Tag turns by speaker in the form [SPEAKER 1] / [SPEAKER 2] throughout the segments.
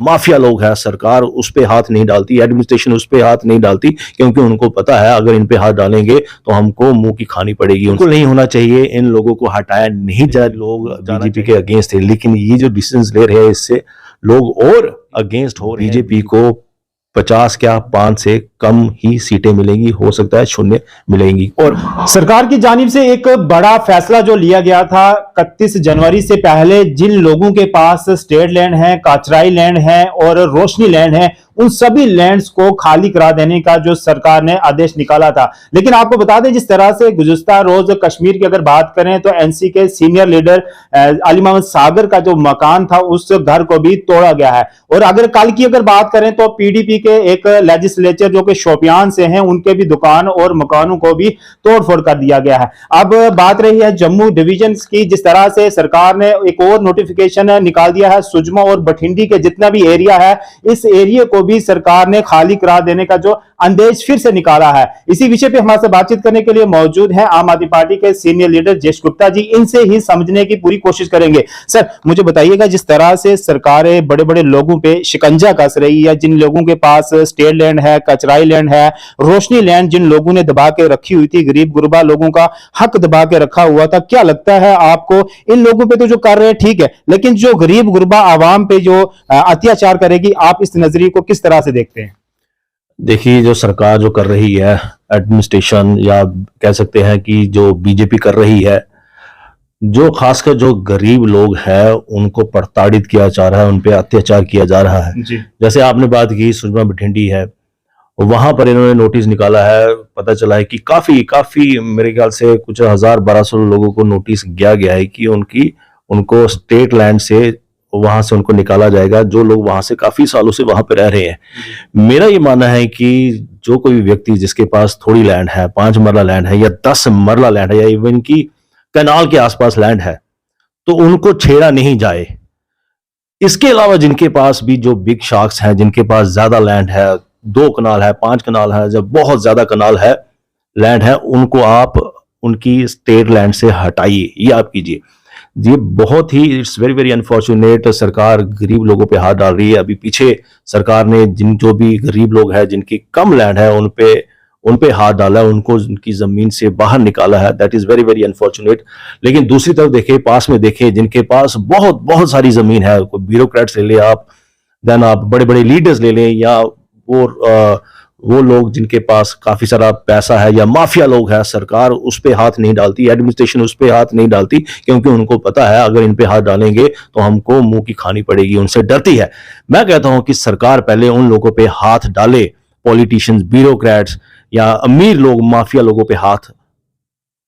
[SPEAKER 1] Mafia लोग हैं, सरकार उस पे हाथ नहीं डालती, एडमिनिस्ट्रेशन उस पे हाथ नहीं डालती, क्योंकि उनको पता है अगर इन पे हाथ डालेंगे तो हमको मुंह की खानी पड़ेगी। उनको नहीं होना चाहिए, इन लोगों को हटाया नहीं जाए। लोग बीजेपी के अगेंस्ट थे, लेकिन ये जो डिसीजन ले रहे हैं इससे लोग और अगेंस्ट हो रहे हैं। बीजेपी को 50 क्या 5 से कम ही सीटें मिलेंगी, हो सकता है शून्य मिलेंगी।
[SPEAKER 2] और सरकार की जानिब से एक बड़ा फैसला जो लिया गया था 31 जनवरी से पहले, जिन लोगों के पास स्टेट लैंड है, काचराई लैंड है और रोशनी लैंड है, उन सभी लैंड्स को खाली करा देने का जो सरकार ने आदेश निकाला था। लेकिन आपको बता दें, जिस तरह से गुज़िश्ता रोज कश्मीर की अगर बात करें तो एनसी के सीनियर लीडर अली मोहम्मद सागर का जो मकान था उस घर को भी तोड़ा गया है। और अगर कल की अगर बात करें तो पीडीपी के एक लेजिस्लेचर जो कि शोपियान से हैं, उनके भी दुकान और मकानों को भी तोड़फोड़ कर दिया गया है। अब बात रही है जम्मू डिवीजन की, जिस तरह से सरकार ने एक और नोटिफिकेशन निकाल दिया है, सुजमा और बठिंडी के जितना भी एरिया है, इस एरिया को भी सरकार ने खाली करा देने का जो आदेश फिर से निकाला है। इसी विषय पे हमारे साथ बातचीत करने के लिए मौजूद हैं आम आदमी पार्टी के सीनियर लीडर जयेश गुप्ता जी। इनसे ही समझने की पूरी कोशिश करेंगे। सर, मुझे बताइएगा, जिस तरह से सरकारें बड़े बड़े लोगों पे शिकंजा कस रही है, जिन लोगों के पास स्टेट लैंड है, कचराई लैंड है, रोशनी लैंड जिन लोगों ने दबा के रखी हुई थी, गरीब गुरबा लोगों का हक दबा के रखा हुआ था, क्या लगता है आपको इन लोगों पे तो जो कर रहे हैं ठीक है, लेकिन जो गरीब गुरबा आवाम पे जो अत्याचार करेगी, आप इस नजरिए को किस तरह से देखते हैं?
[SPEAKER 1] देखिए, जो सरकार जो कर रही है, एडमिनिस्ट्रेशन या कह सकते हैं कि जो बीजेपी कर रही है, जो खासकर जो गरीब लोग हैं उनको प्रताड़ित किया जा रहा है, उन पे अत्याचार किया जा रहा है। जैसे आपने बात की सुजमा बठिंडी है, वहां पर इन्होंने नोटिस निकाला है, पता चला है कि काफी मेरे ख्याल से कुछ 1000-1200 लोगों को नोटिस गया है कि उनको स्टेट लैंड से वहां से उनको निकाला जाएगा, जो लोग वहां से काफी सालों से वहां पे रह रहे हैं। मेरा ये मानना है कि जो कोई व्यक्ति जिसके पास थोड़ी लैंड है, 5 मरला लैंड है या 10 मरला लैंड है या इवन की कनाल के आसपास लैंड है, तो उनको छेड़ा नहीं जाए। इसके अलावा जिनके पास भी जो बिग शार्क्स हैं, जिनके पास ज्यादा लैंड है, 2 कनाल है, 5 कनाल है, जब बहुत ज्यादा कनाल है लैंड है, उनको आप उनकी स्टेट लैंड से हटाइए, ये आप कीजिए। ये बहुत ही इट्स वेरी वेरी अनफॉर्चुनेट, सरकार गरीब लोगों पे हाथ डाल रही है। अभी पीछे सरकार ने जो भी गरीब लोग हैं जिनकी कम लैंड है उन पे हाथ डाला है, उनको उनकी जमीन से बाहर निकाला है। That is very very unfortunate. लेकिन दूसरी तरफ देखें, पास में देखें, जिनके पास बहुत सारी जमीन है, कोई ब्यूरोक्रेट्स ले लें आप, देन आप बड़े बड़े लीडर्स ले लें, या वो लोग जिनके पास काफी सारा पैसा है, या माफिया लोग हैं, सरकार उस पे हाथ नहीं डालती, एडमिनिस्ट्रेशन उस पे हाथ नहीं डालती, क्योंकि उनको पता है अगर इन पे हाथ डालेंगे तो हमको मुंह की खानी पड़ेगी, उनसे डरती है। मैं कहता हूं कि सरकार पहले उन लोगों पे हाथ डाले, पॉलिटिशियंस, ब्यूरोक्रेट्स या अमीर लोग, माफिया लोगों पे हाथ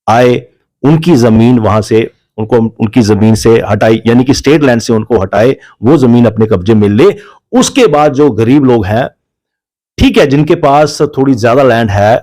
[SPEAKER 1] आए, उनकी जमीन वहां से उनकी जमीन से हटाई, यानी कि स्टेट लैंड से उनको हटाए, वो जमीन अपने कब्जे में ले। उसके बाद जो गरीब लोग हैं, ठीक है, जिनके पास थोड़ी ज्यादा लैंड है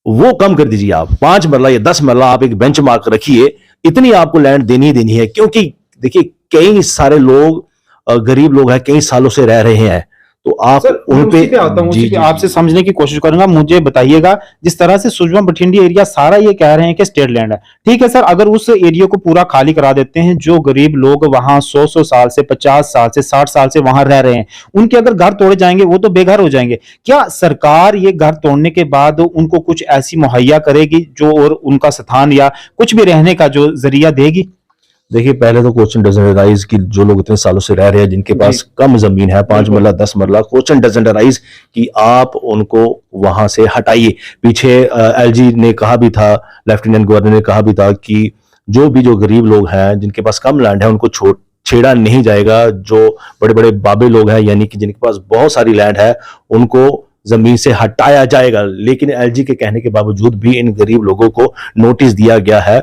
[SPEAKER 1] वो कम कर दीजिए, आप 5 मरला या 10 मरला आप एक बेंच मार्क रखिए, इतनी आपको लैंड देनी है। क्योंकि देखिए, कई सारे लोग गरीब लोग हैं, कई सालों से रह रहे हैं, तो आप उन पे
[SPEAKER 2] आता हूं, जी, आपसे समझने की कोशिश करूंगा। मुझे बताइएगा, जिस तरह से सुजमा बठिंडी एरिया सारा ये कह रहे हैं कि स्टेट लैंड है, ठीक है सर, अगर उस एरिया को पूरा खाली करा देते हैं, जो गरीब लोग वहां 100 साल से, 50 साल से, 60 साल से वहां रह रहे हैं, उनके अगर घर तोड़े जाएंगे, वो तो बेघर हो जाएंगे। क्या सरकार ये घर तोड़ने के बाद उनको कुछ ऐसी मुहैया करेगी जो और उनका स्थान या कुछ भी रहने का जो जरिया देगी?
[SPEAKER 1] देखिए, पहले तो क्वेश्चन डजंट अराइज कि जो लोग इतने सालों से रह रहे हैं, जिनके पास कम जमीन है, 5 मरला 10 मरला, क्वेश्चन डजंट अराइज कि आप उनको वहां से हटाइए। पीछे एलजी ने कहा भी था, लेफ्टिनेंट गवर्नर ने कहा भी था कि जो गरीब लोग हैं, जिनके पास कम लैंड है, उनको छेड़ा नहीं जाएगा। जो बड़े बड़े बाबे लोग हैं, यानी कि जिनके पास बहुत सारी लैंड है, उनको जमीन से हटाया जाएगा। लेकिन एलजी के कहने के बावजूद भी इन गरीब लोगों को नोटिस दिया गया है,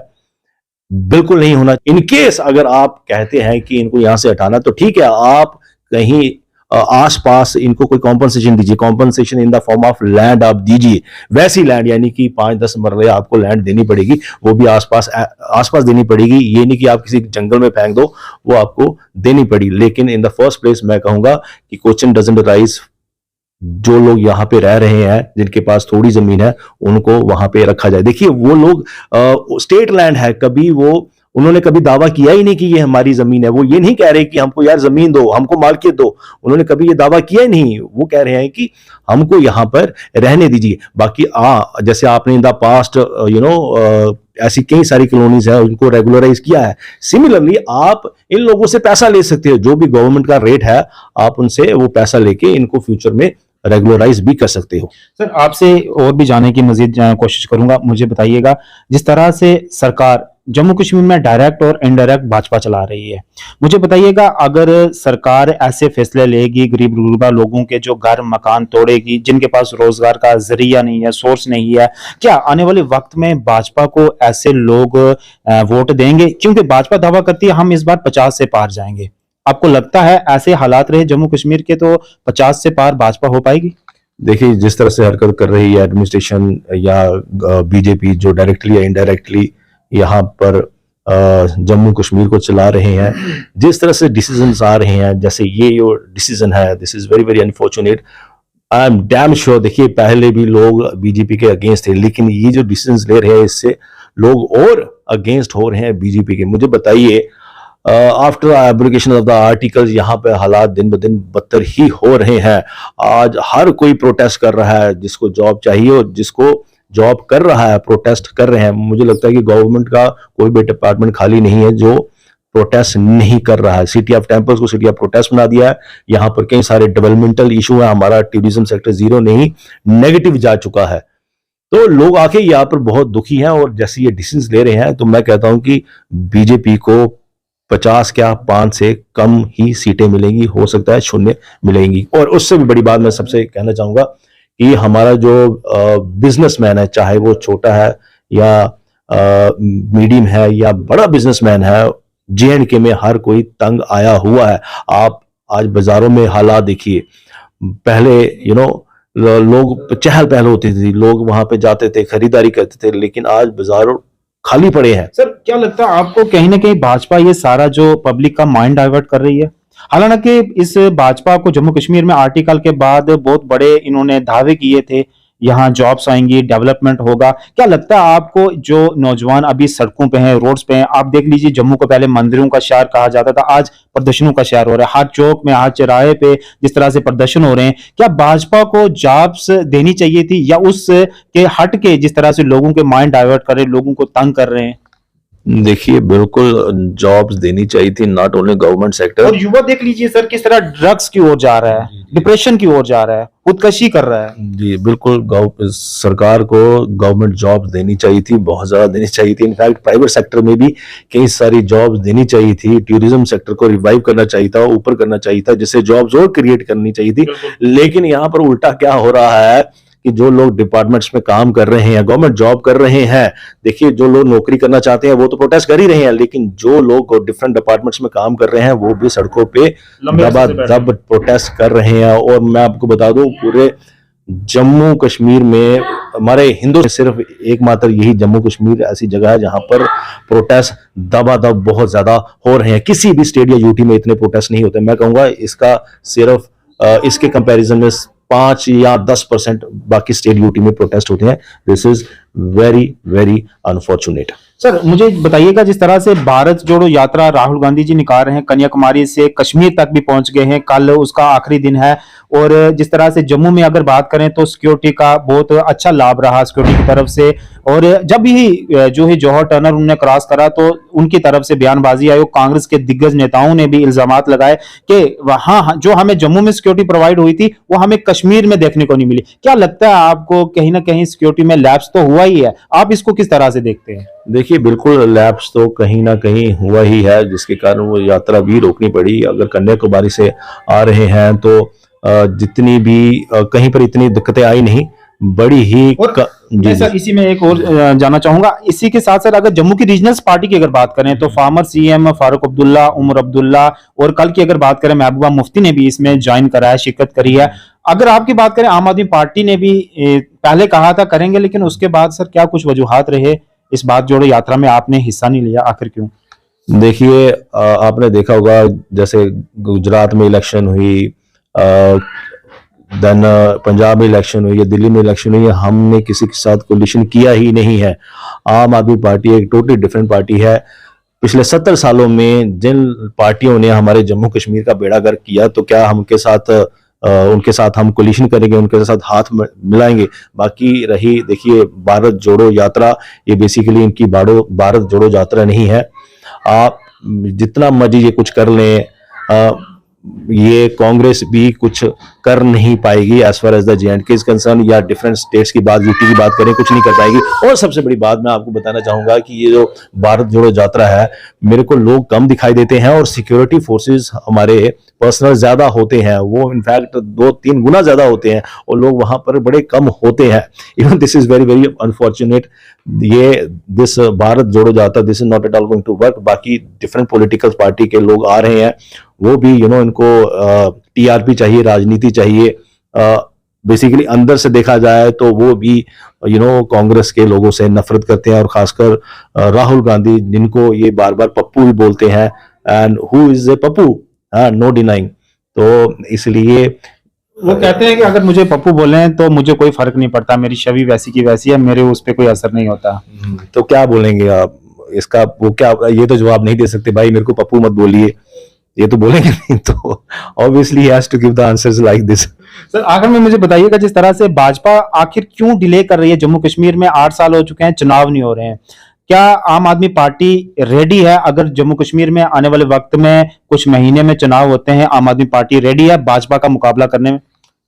[SPEAKER 1] बिल्कुल नहीं होना। इनकेस अगर आप कहते हैं कि इनको यहां से हटाना, तो ठीक है, आप कहीं आसपास इनको कोई कॉम्पनसेशन दीजिए, compensation in the form of land आप दीजिए, वैसी लैंड, यानी कि 5-10 मरले आपको लैंड देनी पड़ेगी, वो भी आसपास देनी पड़ेगी। ये नहीं कि आप किसी जंगल में फेंक दो, वो आपको देनी पड़ी। लेकिन इन द फर्स्ट प्लेस मैं कहूंगा कि क्वेश्चन डजंट अराइज, जो लोग यहाँ पे रह रहे हैं, जिनके पास थोड़ी जमीन है, उनको वहां पे रखा जाए। देखिए, वो लोग स्टेट लैंड है, कभी वो उन्होंने कभी दावा किया ही नहीं कि ये हमारी जमीन है। वो ये नहीं कह रहे कि हमको यार जमीन दो, हमको मालकियत दो। उन्होंने कभी ये दावा किया ही नहीं। वो कह रहे हैं कि हमको यहाँ पर रहने दीजिए। बाकी जैसे आपने इन द पास्ट ऐसी कई सारी कॉलोनीज है, उनको रेगुलराइज किया है। सिमिलरली आप इन लोगों से पैसा ले सकते हो, जो भी गवर्नमेंट का रेट है आप उनसे वो पैसा लेके इनको फ्यूचर में रेगुलराइज भी कर सकते हो।
[SPEAKER 2] सर आपसे और भी जानने की मजीद कोशिश करूंगा। मुझे बताइएगा, जिस तरह से सरकार जम्मू कश्मीर में डायरेक्ट और इनडायरेक्ट भाजपा चला रही है, मुझे बताइएगा अगर सरकार ऐसे फैसले लेगी, गरीब गुरबा लोगों के जो घर मकान तोड़ेगी, जिनके पास रोजगार का जरिया नहीं है, सोर्स नहीं है, क्या आने वाले वक्त में भाजपा को ऐसे लोग वोट देंगे? क्योंकि भाजपा दावा करती है हम इस बार 50 से पार जाएंगे। आपको लगता है ऐसे हालात रहे जम्मू कश्मीर के तो 50 से पार भाजपा हो पाएगी?
[SPEAKER 1] देखिए, जिस तरह से हरकत कर रही है एडमिनिस्ट्रेशन या बीजेपी, जो डायरेक्टली या इनडायरेक्टली यहाँ पर जम्मू कश्मीर को चला रहे हैं, जिस तरह से डिसीजंस आ रहे हैं, जैसे ये जो डिसीजन है, this is very very unfortunate. I am damn sure, देखिए पहले भी लोग बीजेपी के अगेंस्ट थे, लेकिन ये जो डिसीजंस ले रहे हैं इससे लोग और अगेंस्ट हो रहे हैं बीजेपी के। मुझे बताइए, आफ्टर एब्लिकेशन ऑफ द आर्टिकल्स यहाँ पे हालात दिन ब दिन बदतर ही हो रहे हैं। आज हर कोई प्रोटेस्ट कर रहा है, जिसको जॉब चाहिए और जिसको जॉब कर रहा है प्रोटेस्ट कर रहे हैं। मुझे लगता है कि गवर्नमेंट का कोई भी डिपार्टमेंट खाली नहीं है जो प्रोटेस्ट नहीं कर रहा है। सिटी ऑफ टेम्पल्स को सिटी ऑफ प्रोटेस्ट बना दिया है। यहाँ पर कई सारे डेवलपमेंटल इशू है, हमारा टूरिज्म सेक्टर जीरो नहीं नेगेटिव जा चुका है। तो लोग आके यहाँ पर बहुत दुखी हैं और जैसे ये डिसीजन ले रहे हैं, तो मैं कहता हूं कि बीजेपी को 50 क्या 5 से कम ही सीटें मिलेंगी, हो सकता है शून्य मिलेंगी। और उससे भी बड़ी बात मैं सबसे कहना चाहूंगा कि हमारा जो बिजनेसमैन है, चाहे वो छोटा है या मीडियम है या बड़ा बिजनेसमैन है, JNK में हर कोई तंग आया हुआ है। आप आज बाजारों में हालात देखिए। पहले लोग चहल पहल होती थी, लोग वहां पे जाते थे, खरीदारी करते थे, लेकिन आज बाजारों खाली पड़े हैं।
[SPEAKER 2] सर क्या लगता है आपको, कहीं ना कहीं भाजपा ये सारा जो पब्लिक का माइंड डाइवर्ट कर रही है? हालांकि इस भाजपा को जम्मू कश्मीर में आर्टिकल के बाद बहुत बड़े इन्होंने दावे किए थे, यहाँ जॉब्स आएंगी, डेवलपमेंट होगा। क्या लगता है आपको, जो नौजवान अभी सड़कों पे हैं, रोड्स पे हैं, आप देख लीजिए जम्मू को पहले मंदिरों का शहर कहा जाता था, आज प्रदर्शनों का शहर हो रहा है। हर चौक में, हर चौराहे पे जिस तरह से प्रदर्शन हो रहे हैं, क्या भाजपा को जॉब्स देनी चाहिए थी, या उस के हट के जिस तरह से लोगों के माइंड डाइवर्ट कर रहे, लोगों को तंग कर रहे हैं?
[SPEAKER 1] देखिए, बिल्कुल जॉब्स देनी चाहिए थी, नॉट ओनली गवर्नमेंट सेक्टर।
[SPEAKER 2] और युवा देख लीजिए सर किस तरह ड्रग्स की ओर जा रहा है, डिप्रेशन की ओर जा रहा है, खुदकशी कर रहा है।
[SPEAKER 1] जी बिल्कुल, सरकार को गवर्नमेंट जॉब्स देनी चाहिए थी, बहुत ज्यादा देनी चाहिए थी। इनफैक्ट प्राइवेट सेक्टर में भी कई सारी जॉब्स देनी चाहिए थी। टूरिज्म सेक्टर को रिवाइव करना चाहिए था, ऊपर करना चाहिए था, जिससे जॉब्स और क्रिएट करनी चाहिए थी। लेकिन यहाँ पर उल्टा क्या हो रहा है कि जो लोग डिपार्टमेंट्स में काम कर रहे हैं, गवर्नमेंट जॉब कर रहे हैं, देखिए जो लोग नौकरी करना चाहते हैं वो तो प्रोटेस्ट कर ही रहे हैं, लेकिन जो लोग डिफरेंट डिपार्टमेंट्स में काम कर रहे हैं वो भी सड़कों पे दबादब प्रोटेस्ट कर रहे हैं। और मैं आपको बता दूं, पूरे जम्मू कश्मीर में हमारे हिंदू सिर्फ एकमात्र यही जम्मू कश्मीर ऐसी जगह है जहां पर प्रोटेस्ट दबादब बहुत ज्यादा हो रहे हैं। किसी भी स्टेट या यूटी में इतने प्रोटेस्ट नहीं होते। मैं कहूंगा इसका सिर्फ इसके कंपैरिजन में 5 या 10% बाकी स्टेट यूटी में प्रोटेस्ट होते हैं। This is very very unfortunate.
[SPEAKER 2] Sir मुझे बताइएगा, जिस तरह से भारत जोड़ो यात्रा राहुल गांधी जी निकाल रहे हैं, कन्याकुमारी से कश्मीर तक भी पहुंच गए हैं, कल उसका आखिरी दिन है, और जिस तरह से जम्मू में अगर बात करें तो सिक्योरिटी का बहुत अच्छा लाभ रहा सिक्योरिटी की तरफ से। और जब भी जो है जौहर टनल उन्होंने क्रॉस करा तो उनकी तरफ से बयानबाजी आई, कांग्रेस के दिग्गज नेताओं ने भी इल्जामात लगाए कि वहां जो हमें जम्मू में सिक्योरिटी प्रोवाइड हुई थी वो हमें कश्मीर में देखने को नहीं मिली। क्या लगता है आपको, कहीं ना कहीं सिक्योरिटी में लैप्स तो हुआ ही है, आप इसको किस तरह से देखते हैं?
[SPEAKER 1] देखिए, बिल्कुल लैप्स तो कहीं ना कहीं हुआ ही है, जिसके कारण वो यात्रा भी रोकनी पड़ी। अगर कन्याकुमारी से आ रहे हैं तो जितनी भी कहीं पर इतनी दिक्कतें आई नहीं, बड़ी ही
[SPEAKER 2] मैं सर इसी में एक और जानना चाहूंगा, इसी के साथ साथ अगर जम्मू की रीजनल पार्टी की अगर बात करें तो फॉर्मर CM फारूक अब्दुल्ला, उमर अब्दुल्ला, और कल की अगर बात करें महबूबा मुफ्ती ने भी इसमें ज्वाइन करा है, शिरकत करी है। अगर आपकी बात करें, आम आदमी पार्टी ने भी पहले कहा था करेंगे, लेकिन उसके बाद सर क्या कुछ वजूहात रहे इस बात जोड़ो यात्रा में आपने हिस्सा नहीं लिया, आखिर क्यों?
[SPEAKER 1] देखिए, आपने देखा होगा जैसे गुजरात में इलेक्शन हुई, देन पंजाब में इलेक्शन हुई है, दिल्ली में इलेक्शन हुई है, हमने किसी के साथ कोलिशन किया ही नहीं है। आम आदमी पार्टी एक टोटली डिफरेंट पार्टी है। पिछले 70 सालों में जिन पार्टियों ने हमारे जम्मू कश्मीर का बेड़ा गर्क किया, तो क्या हम उनके साथ हम कोलिशन करेंगे, उनके साथ हाथ मिलाएंगे? बाकी रही देखिए भारत जोड़ो यात्रा, ये बेसिकली इनकी भारत जोड़ो यात्रा नहीं है। आप जितना मर्जी ये कुछ कर लें, ये कांग्रेस भी कुछ कर नहीं पाएगी as far as the J&K is concerned, या डिफरेंट स्टेट्स की बात, यूटी की बात करें, कुछ नहीं कर पाएगी। और सबसे बड़ी बात मैं आपको बताना चाहूंगा कि ये जो भारत जोड़ो यात्रा है, मेरे को लोग कम दिखाई देते हैं और सिक्योरिटी फोर्सेस हमारे पर्सनल ज्यादा होते हैं, वो इनफैक्ट 2-3 गुना ज्यादा होते हैं, और लोग वहां पर बड़े कम होते हैं। Even this is very very unfortunate. ये this Bharat Jodo Yatra, this is not at all going to work. बाकी डिफरेंट पॉलिटिकल पार्टी के लोग आ रहे हैं, वो भी इनको टीआरपी चाहिए, राजनीति चाहिए। बेसिकली अंदर से देखा जाए तो वो भी कांग्रेस के लोगों से नफरत करते हैं, और खासकर राहुल गांधी, जिनको ये बार बार पप्पू भी बोलते हैं, and who is a Pappu, no denying. तो इसलिए
[SPEAKER 2] वो कहते हैं कि अगर मुझे पप्पू बोले तो मुझे कोई फर्क नहीं पड़ता, मेरी छवि वैसी की वैसी है, मेरे उस पर कोई असर नहीं होता।
[SPEAKER 1] तो क्या बोलेंगे आप इसका? वो क्या, ये तो जवाब नहीं दे सकते भाई मेरे को पप्पू मत बोलिए, ये तो बोलेंगे नहीं। तो obviously he has to give the answers like this.
[SPEAKER 2] Sir आखिर में मुझे बताइएगा, जिस तरह से भाजपा आखिर क्यों डिले कर रही है? जम्मू कश्मीर में 8 साल हो चुके हैं, चुनाव नहीं हो रहे हैं। क्या आम आदमी पार्टी रेडी है? अगर जम्मू कश्मीर में आने वाले वक्त में कुछ महीने में चुनाव होते हैं, आम आदमी पार्टी रेडी है भाजपा का मुकाबला करने में?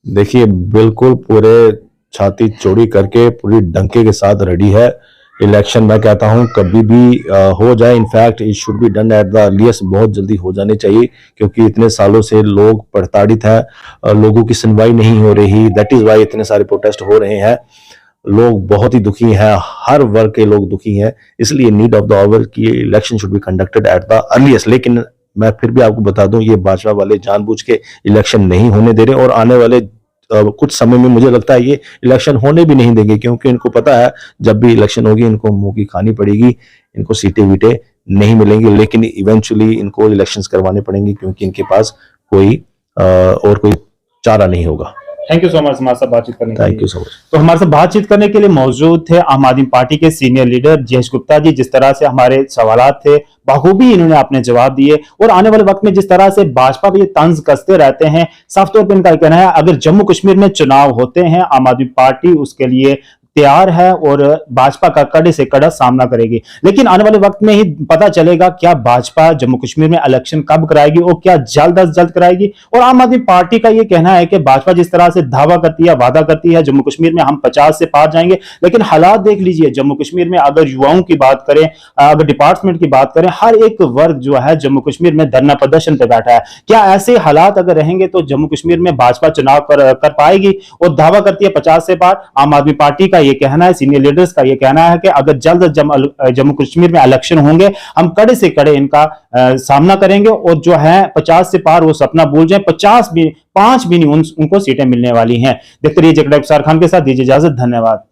[SPEAKER 1] देखिए बिल्कुल पूरे छाती चौड़ी करके पूरी डंके के साथ रेडी है। इलेक्शन मैं कहता हूं कभी भी हो जाए, in fact it should be done at the earliest, बहुत जल्दी हो जाने चाहिए, क्योंकि इतने सालों से लोग प्रताड़ित हैं, लोगों की सुनवाई नहीं हो रही। दैट इज वाई इतने सारे प्रोटेस्ट हो रहे हैं, लोग बहुत ही दुखी हैं, हर वर्ग के लोग दुखी हैं। इसलिए नीड ऑफ द आवर की election should be conducted at the earliest. लेकिन मैं फिर भी आपको बता दूं, ये भाजपा वाले जानबूझ के इलेक्शन नहीं होने दे रहे, और आने वाले कुछ समय में मुझे लगता है ये इलेक्शन होने भी नहीं देंगे, क्योंकि इनको पता है जब भी इलेक्शन होगी इनको मुंह की खानी पड़ेगी, इनको सीटें वीटें नहीं मिलेंगी। लेकिन इवेंचुअली इनको इलेक्शंस करवाने पड़ेंगे, क्योंकि इनके पास कोई और कोई चारा नहीं होगा।
[SPEAKER 2] थैंक यू सो मच हमारे साथ बातचीत करने के लिए।
[SPEAKER 1] Thank you so much.
[SPEAKER 2] तो हमारे साथ बातचीत करने के लिए मौजूद थे आम आदमी पार्टी के सीनियर लीडर जयेश गुप्ता जी। जिस तरह से हमारे सवालात थे बखूबी इन्होंने अपने जवाब दिए, और आने वाले वक्त में जिस तरह से भाजपा पे तंज कसते रहते हैं, साफ तौर पर इनका कहना है अगर जम्मू कश्मीर में चुनाव होते हैं आम आदमी पार्टी उसके लिए तैयार है और भाजपा का कड़े से कड़ा सामना करेगी। लेकिन आने वाले वक्त में ही पता चलेगा क्या भाजपा जम्मू कश्मीर में इलेक्शन कब कराएगी और क्या जल्द अज जल्द कराएगी। और आम आदमी पार्टी का यह कहना है कि भाजपा जिस तरह से दावा करती है, वादा करती है जम्मू कश्मीर में हम 50 से पार जाएंगे, लेकिन हालात देख लीजिए जम्मू कश्मीर में। अगर युवाओं की बात करें, अगर डिपार्टमेंट की बात करें, हर एक वर्ग जो है जम्मू कश्मीर में धरना प्रदर्शन पे बैठा है। क्या ऐसे हालात अगर रहेंगे तो जम्मू कश्मीर में भाजपा चुनाव कर पाएगी? और दावा करती है 50 से पार। आम आदमी पार्टी का ये कहना है, सीनियर लीडर्स का ये कहना है कि अगर जल्द जम्मू कश्मीर में इलेक्शन होंगे हम कड़े से कड़े इनका सामना करेंगे, और जो है 50 से पार वो सपना भूल जाए, 5 भी नहीं उनको सीटें मिलने वाली हैं। देखते रहिए जेके खान के साथ, दीजिए इजाजत, धन्यवाद।